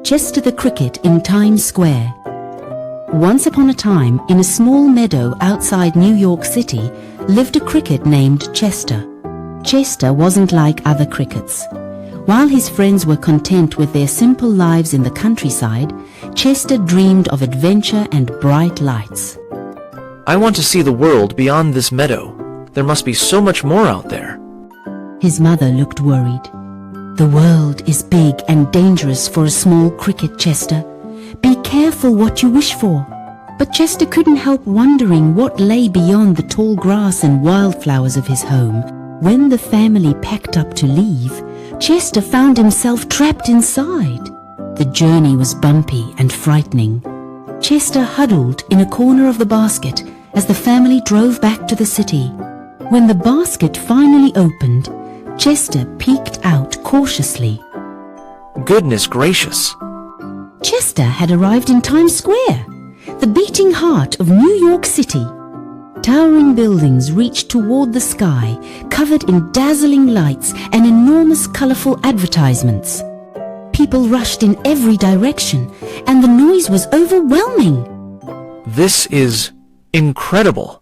Chester the Cricket in Times Square. Once upon a time, in a small meadow outside New York City, lived a cricket named Chester. Chester wasn't like other crickets. While his friends were content with their simple lives in the countryside, Chester dreamed of adventure and bright lights. I want to see the world beyond this meadow. There must be so much more out there. His mother looked worried. The world is big and dangerous for a small cricket, Chester. Be careful what you wish for. But Chester couldn't help wondering what lay beyond the tall grass and wildflowers of his home. When the family packed up to leave, Chester found himself trapped inside. The journey was bumpy and frightening. Chester huddled in a corner of the basket as the family drove back to the city. When the basket finally opened, Chester peeked out cautiously. Goodness gracious! Chester had arrived in Times Square, the beating heart of New York City. Towering buildings reached toward the sky, covered in dazzling lights and enormous colorful advertisements. People rushed in every direction, and the noise was overwhelming. This is incredible.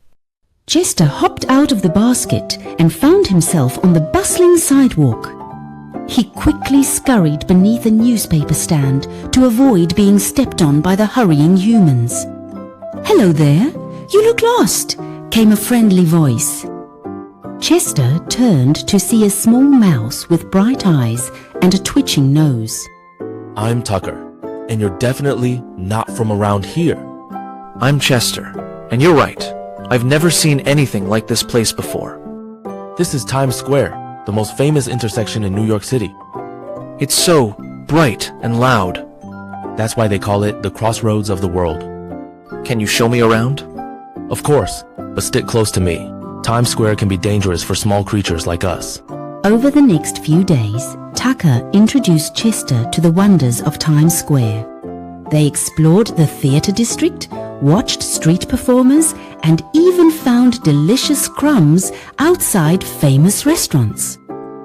Chester hopped out of the basket and found himself on the bustling sidewalk. He quickly scurried beneath a newspaper stand to avoid being stepped on by the hurrying humans. "Hello there, you look lost," came a friendly voice. Chester turned to see a small mouse with bright eyes and a twitching nose. I'm Tucker, and you're definitely not from around here. I'm Chester, and you're right. I've never seen anything like this place before. This is Times Square, the most famous intersection in New York City. It's so bright and loud. That's why they call it the crossroads of the world. Can you show me around? Of course, but stick close to me. Times Square can be dangerous for small creatures like us. Over the next few days, Tucker introduced Chester to the wonders of Times Square. They explored the theater district, watched street performers, and even found delicious crumbs outside famous restaurants.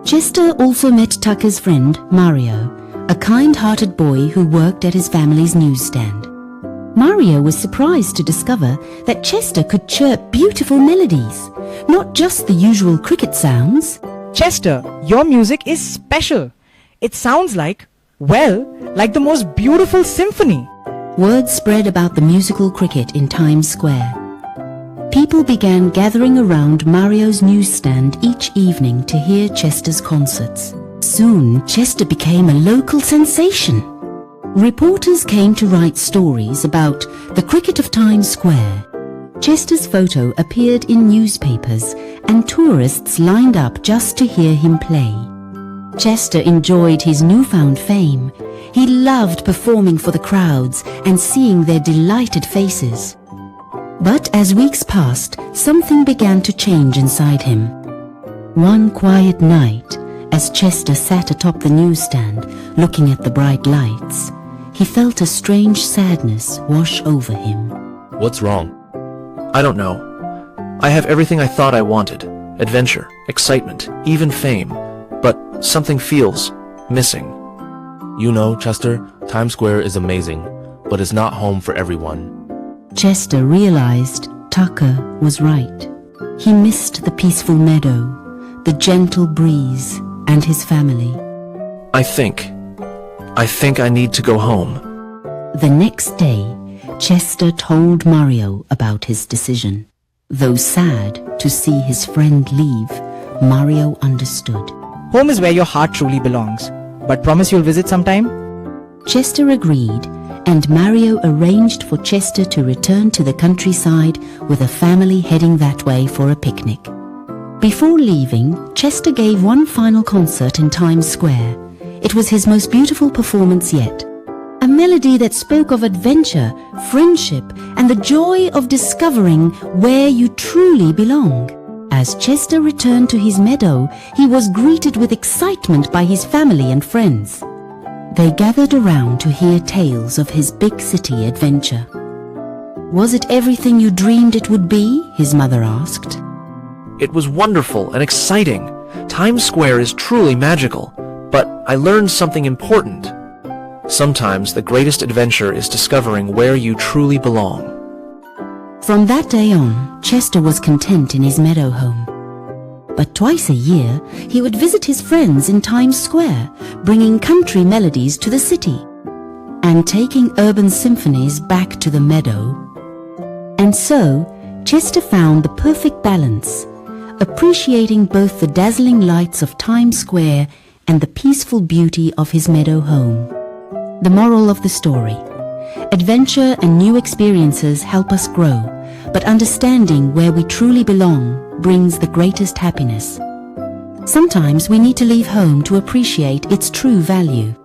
Chester also met Tucker's friend, Mario, a kind-hearted boy who worked at his family's newsstand. Mario was surprised to discover that Chester could chirp beautiful melodies, not just the usual cricket sounds. Chester, your music is special. It sounds like the most beautiful symphony. Word spread about the musical cricket in Times Square. People began gathering around Mario's newsstand each evening to hear Chester's concerts. Soon, Chester became a local sensation. Reporters came to write stories about the cricket of Times Square. Chester's photo appeared in newspapers, and tourists lined up just to hear him play. Chester enjoyed his newfound fame. He loved performing for the crowds and seeing their delighted faces. But as weeks passed, something began to change inside him. One quiet night, as Chester sat atop the newsstand, looking at the bright lights, he felt a strange sadness wash over him. What's wrong? I don't know. I have everything I thought I wanted. Adventure, excitement, even fame. But something feels missing. You know, Chester, Times Square is amazing, but it's not home for everyone. Chester realized Tucker was right. He missed the peaceful meadow, the gentle breeze, and his family. I think I need to go home. The next day, Chester told Mario about his decision. Though sad to see his friend leave, Mario understood. Home is where your heart truly belongs. But promise you'll visit sometime? Chester agreed, and Mario arranged for Chester to return to the countryside with a family heading that way for a picnic. Before leaving, Chester gave one final concert in Times Square. It was his most beautiful performance yet. A melody that spoke of adventure, friendship, and the joy of discovering where you truly belong. As Chester returned to his meadow, he was greeted with excitement by his family and friends. They gathered around to hear tales of his big city adventure. "Was it everything you dreamed it would be?" his mother asked. It was wonderful and exciting. Times Square is truly magical, but I learned something important. Sometimes the greatest adventure is discovering where you truly belong. From that day on, Chester was content in his meadow home. But twice a year, he would visit his friends in Times Square, bringing country melodies to the city and taking urban symphonies back to the meadow. And so, Chester found the perfect balance, appreciating both the dazzling lights of Times Square and the peaceful beauty of his meadow home. The moral of the story: adventure and new experiences help us grow, but understanding where we truly belong brings the greatest happiness. Sometimes we need to leave home to appreciate its true value.